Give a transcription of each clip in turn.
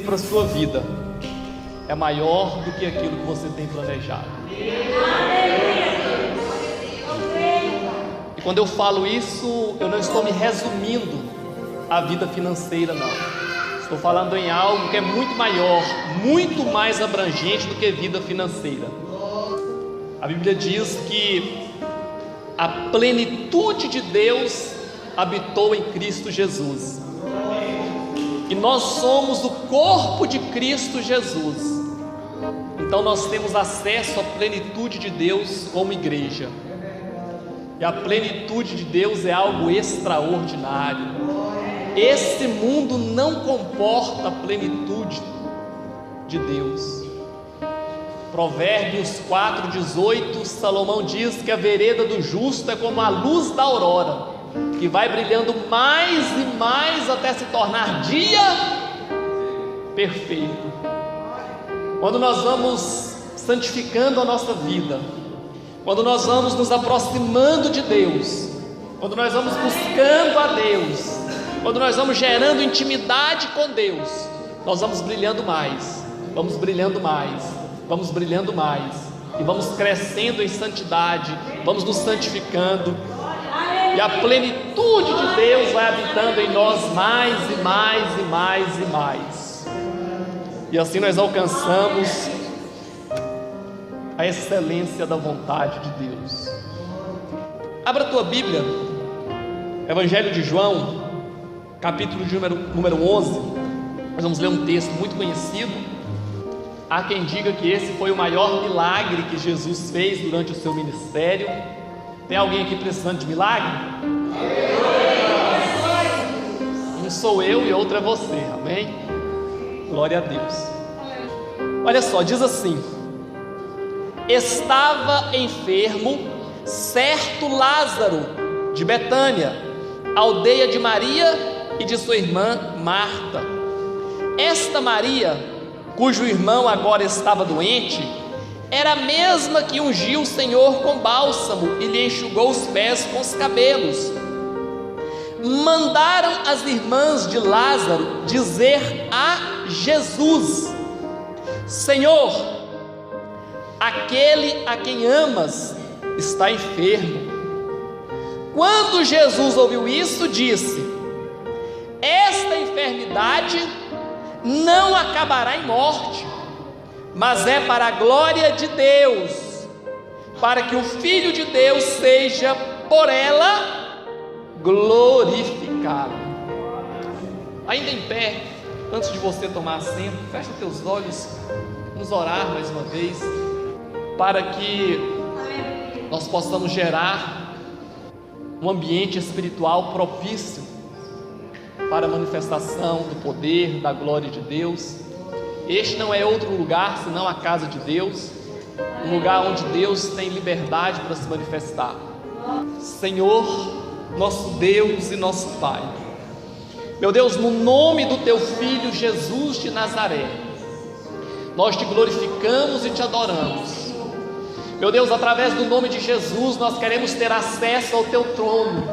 para a sua vida é maior do que aquilo que você tem planejado. E quando eu falo isso, eu não estou me resumindo à vida financeira, não. Estou falando em algo que é muito maior, muito mais abrangente do que vida financeira. A Bíblia diz que a plenitude de Deus habitou em Cristo Jesus. E nós somos o corpo de Cristo Jesus. Então nós temos acesso à plenitude de Deus como igreja. E a plenitude de Deus é algo extraordinário. Esse mundo não comporta a plenitude de Deus. Provérbios 4:18, Salomão diz que a vereda do justo é como a luz da aurora, que vai brilhando mais e mais até se tornar dia perfeito. Quando nós vamos santificando a nossa vida, quando nós vamos nos aproximando de Deus, quando nós vamos buscando a Deus, quando nós vamos gerando intimidade com Deus, nós vamos brilhando mais, vamos brilhando mais, vamos brilhando mais, e vamos crescendo em santidade, vamos nos santificando, e a plenitude de Deus vai habitando em nós mais e mais e mais e mais, e assim nós alcançamos a excelência da vontade de Deus. Abra a tua Bíblia, Evangelho de João, capítulo de número 11. Nós vamos ler um texto muito conhecido. Há quem diga que esse foi o maior milagre que Jesus fez durante o seu ministério. Tem alguém aqui precisando de milagre? Um sou eu e outro é você, amém? Glória a Deus. Olha só, diz assim: estava enfermo certo Lázaro de Betânia, aldeia de Maria e de sua irmã Marta. Esta Maria, cujo irmão agora estava doente, era a mesma que ungiu o Senhor com bálsamo e lhe enxugou os pés com os cabelos. Mandaram as irmãs de Lázaro dizer a Jesus: Senhor, aquele a quem amas está enfermo. Quando Jesus ouviu isso, disse: esta enfermidade não acabará em morte, mas é para a glória de Deus, para que o Filho de Deus seja por ela glorificado. Ainda em pé, antes de você tomar assento, fecha teus olhos, vamos orar mais uma vez, para que nós possamos gerar um ambiente espiritual propício para a manifestação do poder, da glória de Deus. Este não é outro lugar senão a casa de Deus, um lugar onde Deus tem liberdade para se manifestar. Senhor, nosso Deus e nosso Pai, meu Deus, no nome do Teu Filho Jesus de Nazaré, nós Te glorificamos e Te adoramos. Meu Deus, através do nome de Jesus, nós queremos ter acesso ao Teu trono,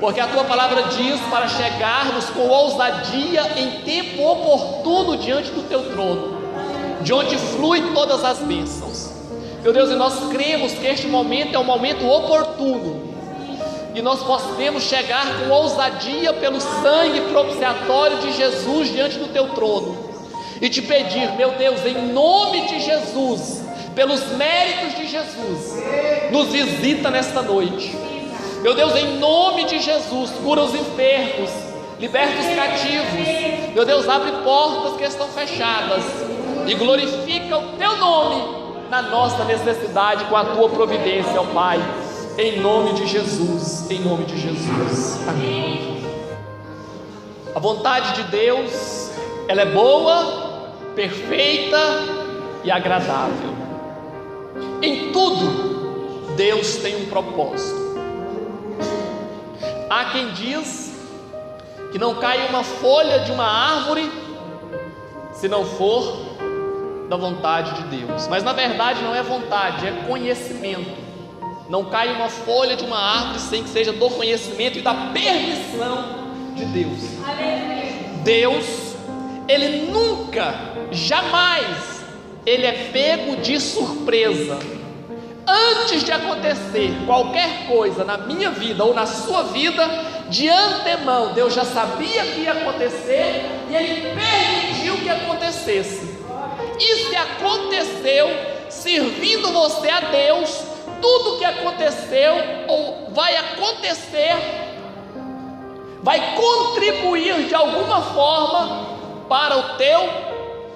porque a Tua palavra diz para chegarmos com ousadia em tempo oportuno diante do Teu trono, de onde flui todas as bênçãos. Meu Deus, e nós cremos que este momento é um momento oportuno, e nós podemos chegar com ousadia pelo sangue propiciatório de Jesus diante do Teu trono, e Te pedir, meu Deus, em nome de Jesus, pelos méritos de Jesus, nos visita nesta noite. Meu Deus, em nome de Jesus, cura os enfermos, liberta os cativos. Meu Deus, abre portas que estão fechadas e glorifica o Teu nome na nossa necessidade com a Tua providência, ó Pai, em nome de Jesus, em nome de Jesus, amém. A vontade de Deus, ela é boa, perfeita e agradável. Em tudo, Deus tem um propósito. Há quem diz que não cai uma folha de uma árvore se não for da vontade de Deus. Mas na verdade não é vontade, é conhecimento. Não cai uma folha de uma árvore sem que seja do conhecimento e da permissão de Deus. Deus, Ele nunca nunca, jamais, ele é pego de surpresa. Antes de acontecer qualquer coisa na minha vida ou na sua vida, de antemão, Deus já sabia que ia acontecer e Ele permitiu que acontecesse. E se aconteceu, servindo você a Deus, tudo que aconteceu ou vai acontecer, vai contribuir de alguma forma para o teu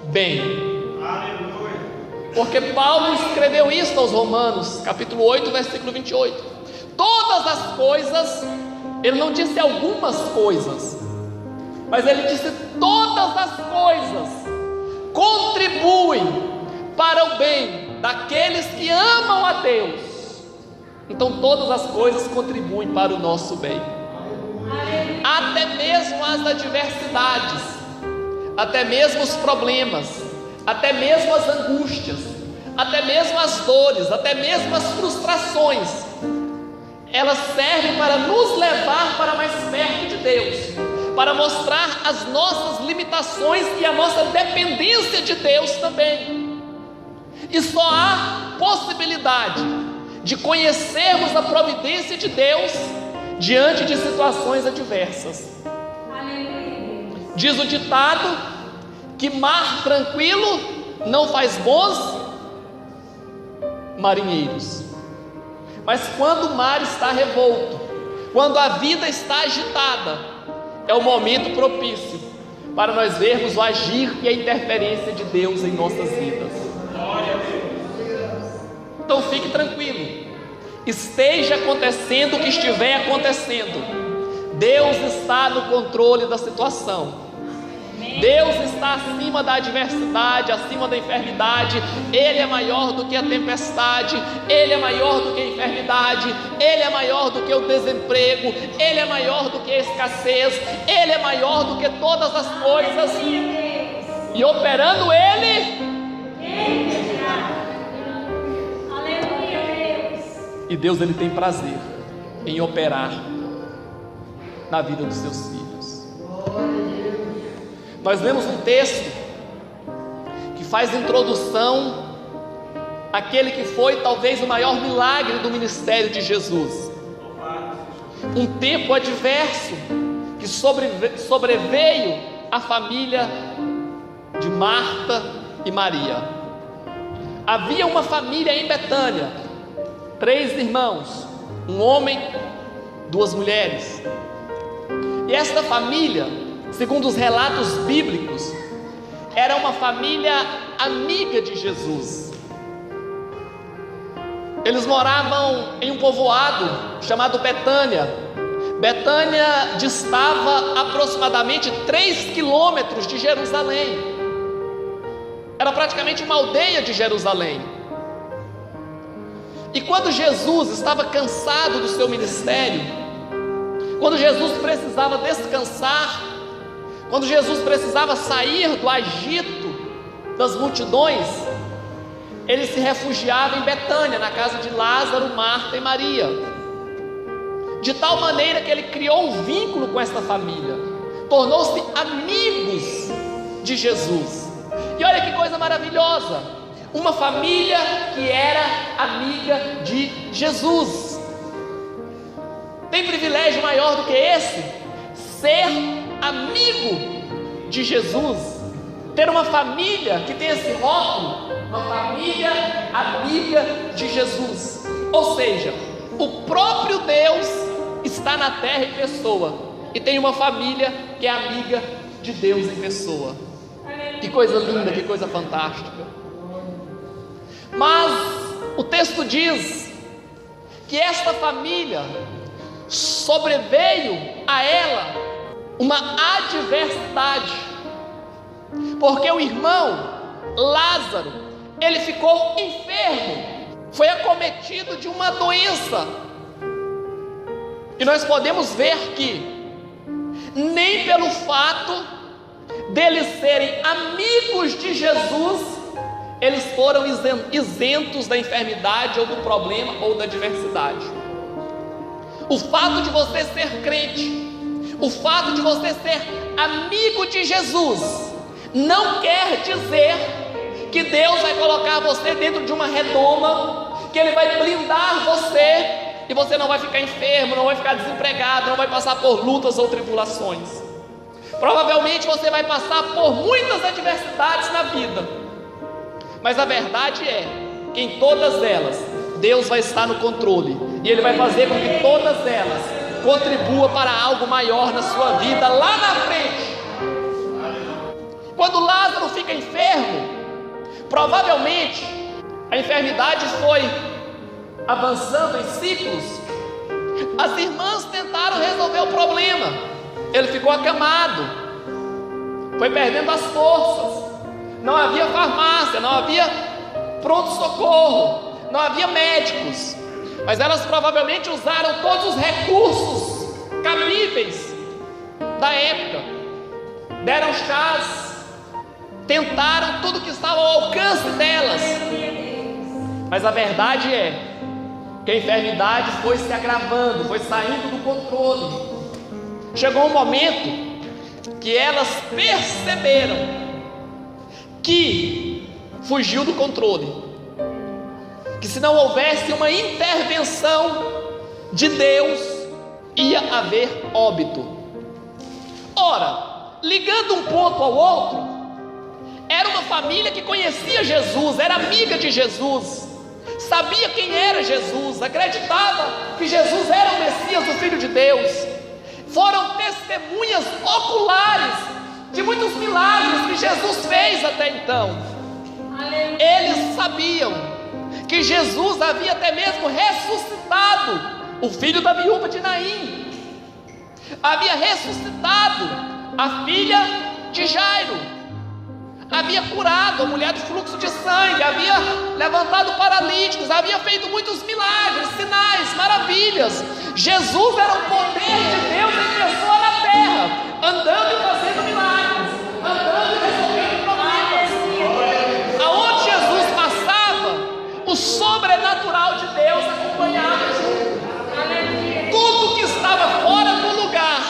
bem. Porque Paulo escreveu isso aos Romanos, capítulo 8, versículo 28. Todas as coisas, ele não disse algumas coisas, mas ele disse todas as coisas contribuem para o bem daqueles que amam a Deus. Então todas as coisas contribuem para o nosso bem, até mesmo as adversidades, até mesmo os problemas, até mesmo as angústias, até mesmo as dores, até mesmo as frustrações, elas servem para nos levar para mais perto de Deus, para mostrar as nossas limitações e a nossa dependência de Deus também. E só há possibilidade de conhecermos a providência de Deus diante de situações adversas. Diz o ditado que mar tranquilo não faz bons marinheiros. Mas quando o mar está revolto, quando a vida está agitada, é o momento propício para nós vermos o agir e a interferência de Deus em nossas vidas. Então fique tranquilo, esteja acontecendo o que estiver acontecendo, Deus está no controle da situação. Deus está acima da adversidade, acima da enfermidade. Ele é maior do que a tempestade, Ele é maior do que a enfermidade, Ele é maior do que o desemprego, Ele é maior do que a escassez, Ele é maior do que todas as coisas. E operando Ele, e Deus, Ele tem prazer em operar na vida dos seus filhos. Nós lemos um texto que faz introdução àquele que foi talvez o maior milagre do ministério de Jesus. Um tempo adverso que sobreveio à família de Marta e Maria. Havia uma família em Betânia, 3 irmãos, um homem, 2 mulheres. E esta família, segundo os relatos bíblicos, era uma família amiga de Jesus. Eles moravam em um povoado chamado Betânia. Betânia distava aproximadamente 3 quilômetros de Jerusalém. Era praticamente uma aldeia de Jerusalém. E quando Jesus estava cansado do seu ministério, quando Jesus precisava descansar, quando Jesus precisava sair do agito das multidões, ele se refugiava em Betânia, na casa de Lázaro, Marta e Maria, de tal maneira que ele criou um vínculo com esta família, tornou-se amigos de Jesus. E olha que coisa maravilhosa, uma família que era amiga de Jesus. Tem privilégio maior do que esse? Ser amigo de Jesus, ter uma família que tem esse rótulo, uma família amiga de Jesus. Ou seja, o próprio Deus está na terra em pessoa e tem uma família que é amiga de Deus em pessoa. Que coisa linda, que coisa fantástica. Mas o texto diz que esta família sobreveio a ela uma adversidade, porque o irmão Lázaro, ele ficou enfermo, foi acometido de uma doença. E nós podemos ver que nem pelo fato deles serem amigos de Jesus, eles foram isentos da enfermidade ou do problema ou da adversidade. O fato de você ser crente, o fato de você ser amigo de Jesus, não quer dizer que Deus vai colocar você dentro de uma redoma, que Ele vai blindar você e você não vai ficar enfermo, não vai ficar desempregado, não vai passar por lutas ou tribulações. Provavelmente você vai passar por muitas adversidades na vida, mas a verdade é que em todas elas Deus vai estar no controle, e Ele vai fazer com que todas elas contribuam para algo maior na sua vida lá na frente. Quando Lázaro fica enfermo, provavelmente a enfermidade foi avançando em ciclos. As irmãs tentaram resolver o problema, ele ficou acamado, foi perdendo as forças, não havia farmácia, não havia pronto-socorro, não havia médicos, mas elas provavelmente usaram todos os recursos cabíveis da época, deram chás, tentaram tudo que estava ao alcance delas, mas a verdade é que a enfermidade foi se agravando, foi saindo do controle. Chegou um momento que elas perceberam que fugiu do controle, que se não houvesse uma intervenção de Deus, ia haver óbito. Ora, ligando um ponto ao outro, era uma família que conhecia Jesus, era amiga de Jesus, sabia quem era Jesus, acreditava que Jesus era o Messias, o Filho de Deus. Foram testemunhas oculares de muitos milagres que Jesus fez até então. Eles sabiam que Jesus havia até mesmo ressuscitado o filho da viúva de Naim, havia ressuscitado a filha de Jairo, havia curado a mulher do fluxo de sangue, havia levantado paralíticos, havia feito muitos milagres, sinais, maravilhas. Jesus era o poder de Deus em pessoa na terra, andando e fazendo milagres, andando e resolvendo problemas. Aonde Jesus passava, o sobrenatural de Deus acompanhava junto. Tudo que estava fora do lugar,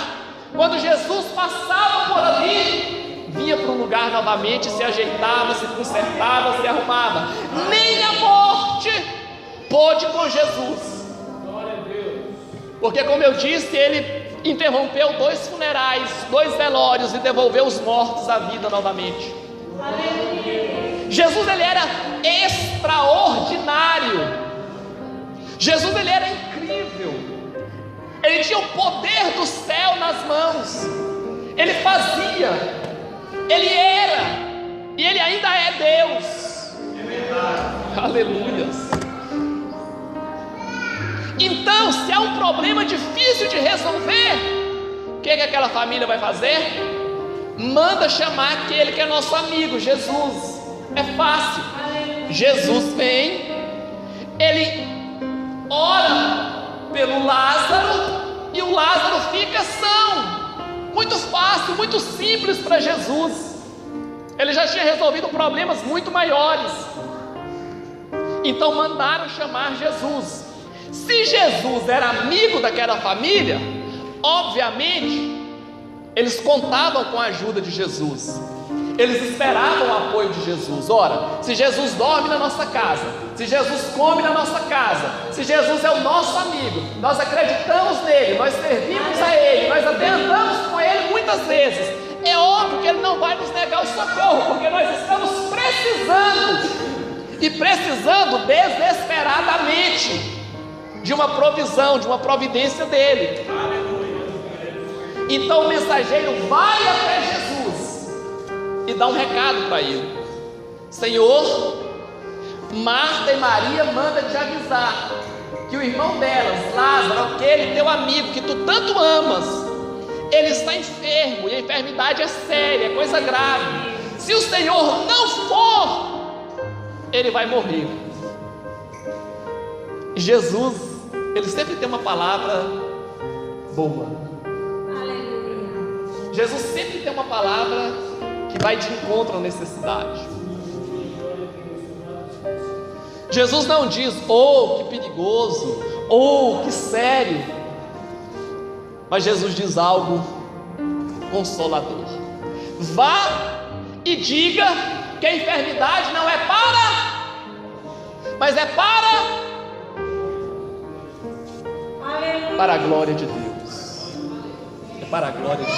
quando Jesus passava por ali, vinha para o lugar novamente, se ajeitava, se consertava, se arrumava. Nem a morte pôde com Jesus, porque, como eu disse, Ele interrompeu 2 funerais, 2 velórios e devolveu os mortos à vida novamente. Jesus, Ele era extraordinário. Jesus, Ele era incrível. Ele tinha o poder do céu nas mãos. Ele fazia, Ele era, e Ele ainda é Deus. Aleluias. Então, se há um problema difícil de resolver, o que aquela família vai fazer? Manda chamar aquele que é nosso amigo, Jesus. É fácil. Jesus vem, Ele ora pelo Lázaro, e o Lázaro fica são. Muito fácil, muito simples para Jesus. Ele já tinha resolvido problemas muito maiores. Então mandaram chamar Jesus. Se Jesus era amigo daquela família, obviamente eles contavam com a ajuda de Jesus, eles esperavam o apoio de Jesus. Ora, se Jesus dorme na nossa casa, se Jesus come na nossa casa, se Jesus é o nosso amigo, nós acreditamos nele, nós servimos a Ele, nós até andamos com Ele muitas vezes, é óbvio que Ele não vai nos negar o socorro, porque nós estamos precisando, e precisando desesperadamente de uma provisão, de uma providência dele. Então o mensageiro vai até Jesus e dá um recado para ele: Senhor, Marta e Maria mandam te avisar que o irmão delas, Lázaro, aquele teu amigo que tu tanto amas, ele está enfermo, e a enfermidade é séria, é coisa grave. Se o Senhor não for, ele vai morrer. Jesus, Ele sempre tem uma palavra boa. Aleluia. Jesus sempre tem uma palavra que vai de encontro à necessidade. Jesus não diz, oh, que perigoso, oh, que sério. Mas Jesus diz algo consolador: vá e diga que a enfermidade não é mas é para a glória de Deus. É para a glória de Deus.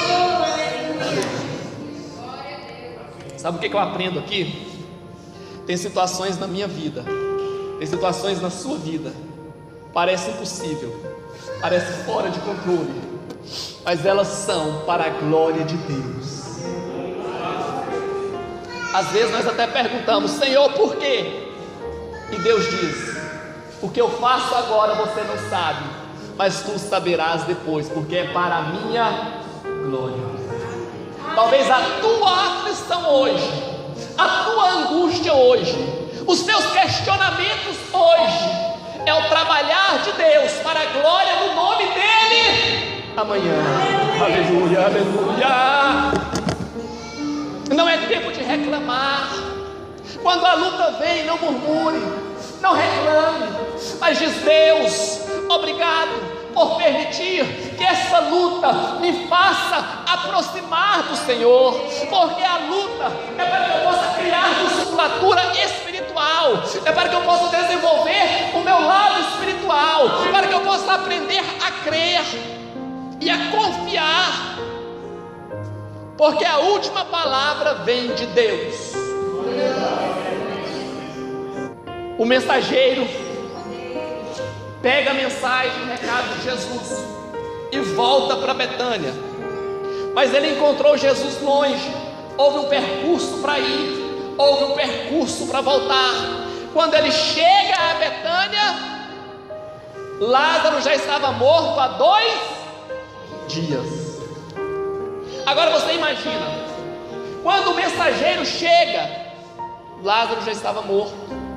Sabe o que eu aprendo aqui? Tem situações na minha vida, tem situações na sua vida, parece impossível, parece fora de controle, mas elas são para a glória de Deus. Às vezes nós até perguntamos: Senhor, por quê? E Deus diz: o que eu faço agora você não sabe, mas tu saberás depois, porque é para a minha glória. Talvez a tua aflição hoje, a tua angústia hoje, os teus questionamentos hoje, é o trabalhar de Deus para a glória do nome dEle amanhã. Aleluia, aleluia. Não é tempo de reclamar. Quando a luta vem, não murmure, não reclame, mas diz: Deus, obrigado por permitir que essa luta me faça aproximar do Senhor, porque a luta é para que eu possa criar musculatura espiritual, é para que eu possa desenvolver o meu lado espiritual, para que eu possa aprender a crer e a confiar, porque a última palavra vem de Deus. O mensageiro pega a mensagem, o recado de Jesus e volta para Betânia, mas ele encontrou Jesus longe. Houve um percurso para ir, houve um percurso para voltar. Quando ele chega a Betânia, Lázaro já estava morto há 2 dias. Agora você imagina, quando o mensageiro chega, Lázaro já estava morto.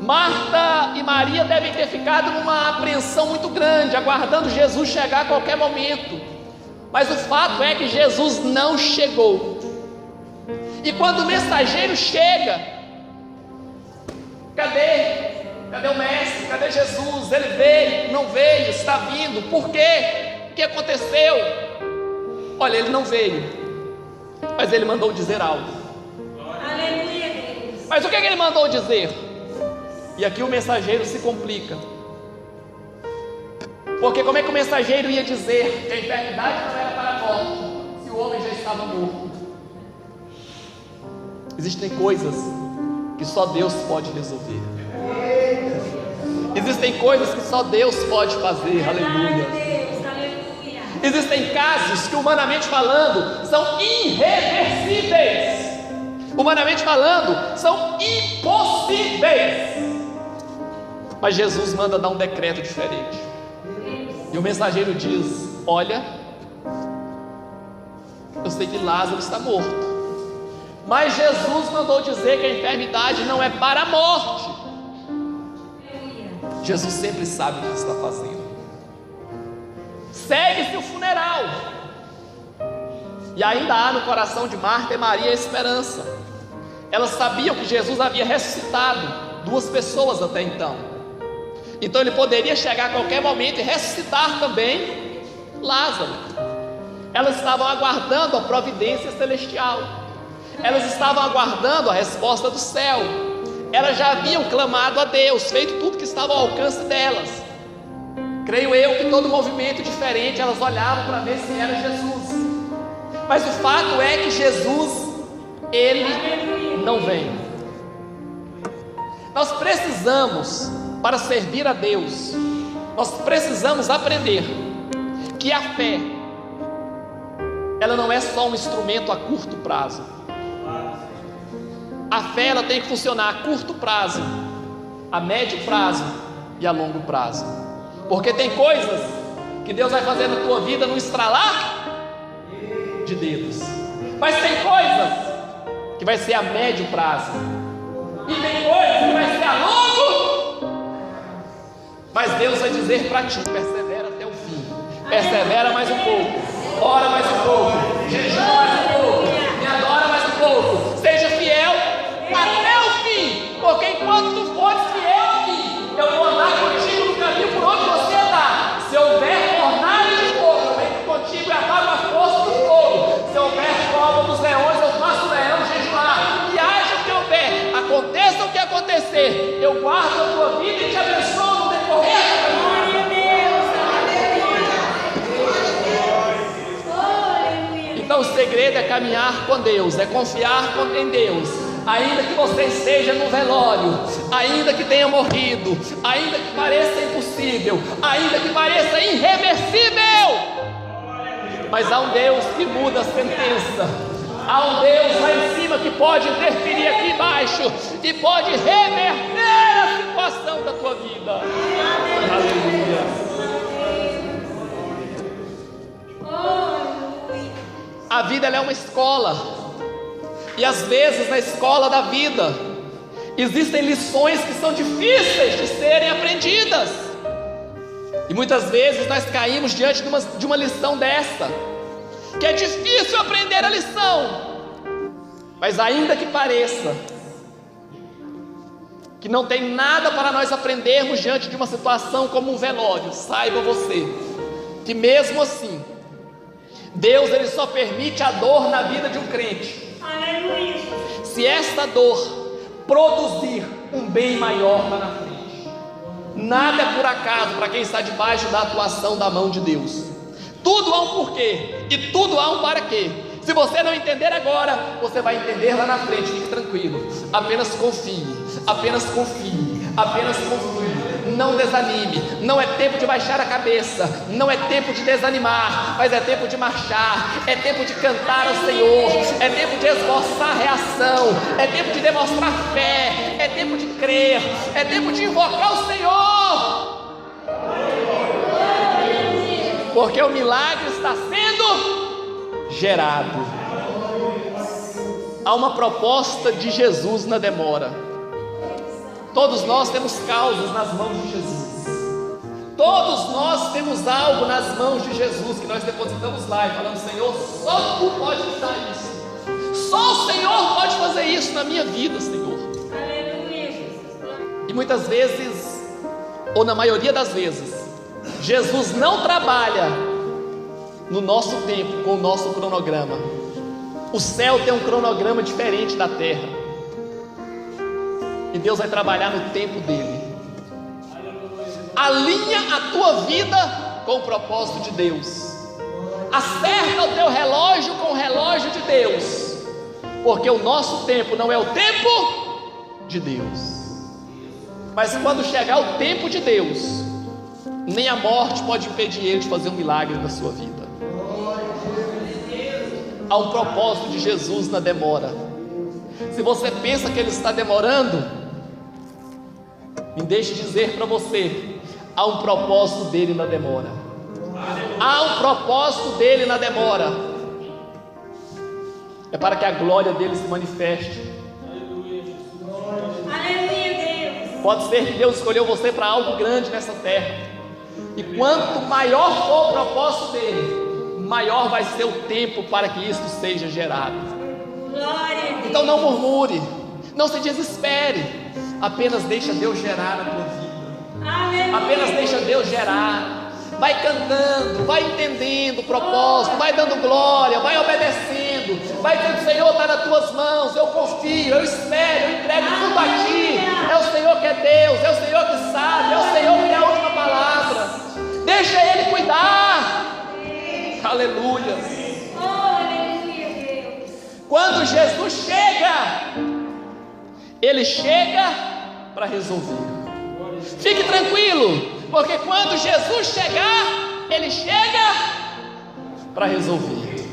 Marta e Maria devem ter ficado numa apreensão muito grande, aguardando Jesus chegar a qualquer momento. Mas o fato é que Jesus não chegou. E quando o mensageiro chega, cadê o mestre? Cadê Jesus? Ele veio, não veio, está vindo. Por quê? O que aconteceu? Olha, ele não veio, mas ele mandou dizer algo. Aleluia, Deus. Mas o que ele mandou dizer? E aqui o mensageiro se complica, porque como é que o mensageiro ia dizer que a enfermidade não era para a morte, se o homem já estava morto? Existem coisas que só Deus pode resolver. Existem coisas que só Deus pode fazer. Aleluia. Existem casos que, humanamente falando, são irreversíveis. Humanamente falando, são impossíveis. Mas Jesus manda dar um decreto diferente. E o mensageiro diz: olha, eu sei que Lázaro está morto, mas Jesus mandou dizer que a enfermidade não é para a morte. Jesus sempre sabe o que está fazendo. Segue-se o funeral, e ainda há no coração de Marta e Maria esperança. Elas sabiam que Jesus havia ressuscitado 2 pessoas até então, então ele poderia chegar a qualquer momento e ressuscitar também Lázaro. Elas estavam aguardando a providência celestial, elas estavam aguardando a resposta do céu. Elas já haviam clamado a Deus, feito tudo que estava ao alcance delas. Creio eu que todo movimento diferente, elas olhavam para ver se era Jesus. Mas o fato é que Jesus, Ele não vem. Nós precisamos, para servir a Deus, nós precisamos aprender que a fé, ela não é só um instrumento a curto prazo. A fé, ela tem que funcionar a curto prazo, a médio prazo e a longo prazo. Porque tem coisas que Deus vai fazer na tua vida no estralar de dedos, mas tem coisas que vai ser a médio prazo, e tem coisas que vai ser a longo. Mas Deus vai dizer para ti: persevera até o fim, persevera mais um pouco, ora mais um pouco, jejua mais um pouco, me adora mais um pouco, seja fiel até o fim, porque enquanto tu fores fiel a mim, eu vou andar contigo no caminho por onde você andar. Se houver fornalha de fogo, eu venho contigo e apago a força do fogo. Se houver cova dos leões, eu faço o leão jejuar. Eu guardo a tua vida e te abençoo no decorrer da caminhada. Então o segredo é caminhar com Deus, é confiar em Deus. Ainda que você esteja no velório, ainda que tenha morrido, ainda que pareça impossível, ainda que pareça irreversível, mas há um Deus que muda a sentença. Há um Deus lá em cima que pode interferir aqui embaixo e pode reverter a situação da tua vida. Aleluia. A vida ela é uma escola. E às vezes na escola da vida existem lições que são difíceis de serem aprendidas. E muitas vezes nós caímos diante de uma lição dessa, que é difícil aprender a lição. Mas ainda que pareça que não tem nada para nós aprendermos diante de uma situação como um velório, saiba você que mesmo assim Deus ele só permite a dor na vida de um crente. Aleluia. Se esta dor produzir um bem maior lá na frente. Nada é por acaso para quem está debaixo da atuação da mão de Deus. Tudo há um porquê e tudo há um para quê. Se você não entender agora, você vai entender lá na frente. Fique tranquilo, apenas confie, apenas confie, apenas confie. Não desanime, não é tempo de baixar a cabeça, não é tempo de desanimar, mas é tempo de marchar, é tempo de cantar ao Senhor, é tempo de esboçar reação, é tempo de demonstrar fé, é tempo de crer, é tempo de invocar o Senhor, porque o milagre está sendo gerado. Há uma proposta de Jesus na demora. Todos nós temos causas nas mãos de Jesus. Todos nós temos algo nas mãos de Jesus que nós depositamos lá e falamos: Senhor, só Tu pode me dar isso. Só o Senhor pode fazer isso na minha vida, Senhor. Aleluia, Jesus. E muitas vezes, ou na maioria das vezes, Jesus não trabalha no nosso tempo com o nosso cronograma. O céu tem um cronograma diferente da terra. E Deus vai trabalhar no tempo dele. Alinha a tua vida com o propósito de Deus. Acerta o teu relógio com o relógio de Deus. Porque o nosso tempo não é o tempo de Deus. Mas quando chegar o tempo de Deus, nem a morte pode impedir Ele de fazer um milagre na sua vida. Há um propósito de Jesus na demora. Se você pensa que Ele está demorando, me deixe dizer para você: há um propósito dele na demora. Há um propósito dele na demora. É para que a glória dele se manifeste. Aleluia, Deus. Pode ser que Deus escolheu você para algo grande nessa terra. E quanto maior for o propósito dele, maior vai ser o tempo para que isso seja gerado. Então não murmure, não se desespere. Apenas deixa Deus gerar a tua vida. Apenas deixa Deus gerar. Vai cantando, vai entendendo o propósito, vai dando glória, vai obedecendo, vai dizendo: Senhor, está nas tuas mãos, eu confio, eu espero, eu entrego tudo a Ti. É o Senhor que é Deus, é o Senhor que sabe, é o Senhor que tem a última palavra. Deixa Ele cuidar. Aleluia. Quando Jesus chega, Ele chega para resolver. Fique tranquilo, porque quando Jesus chegar, Ele chega para resolver.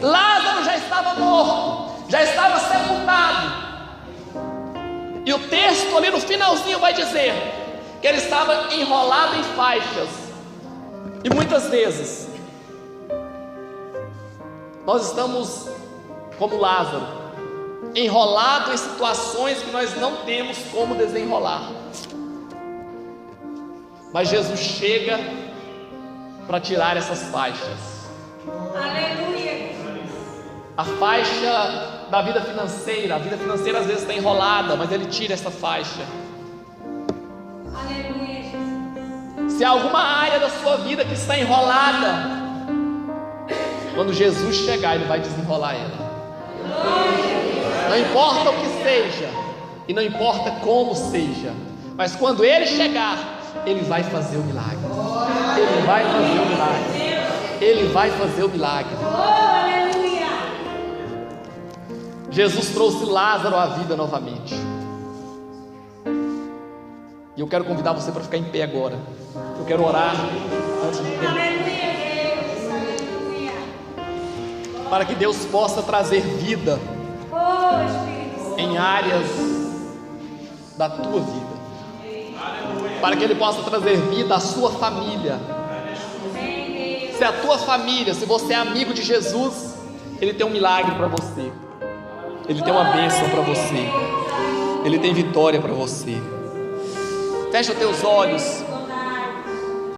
Lázaro já estava morto, já estava sepultado. E o texto ali no finalzinho vai dizer que ele estava enrolado em faixas. E muitas vezes nós estamos como Lázaro, enrolado em situações que nós não temos como desenrolar. Mas Jesus chega para tirar essas faixas. Aleluia. A faixa da vida financeira, a vida financeira às vezes está enrolada, mas Ele tira essa faixa. Aleluia. Se há alguma área da sua vida que está enrolada, quando Jesus chegar, Ele vai desenrolar ela. Não importa o que seja, e não importa como seja, mas quando Ele chegar, Ele vai fazer o milagre. Ele vai fazer o milagre. Ele vai fazer o milagre. Jesus trouxe Lázaro à vida novamente. E eu quero convidar você para ficar em pé agora. Eu quero orar antes de terminar, para que Deus possa trazer vida em áreas da tua vida, para que Ele possa trazer vida à sua família. Se a tua família, se você é amigo de Jesus, Ele tem um milagre para você, Ele tem uma bênção para você, Ele tem vitória para você. Fecha os teus olhos.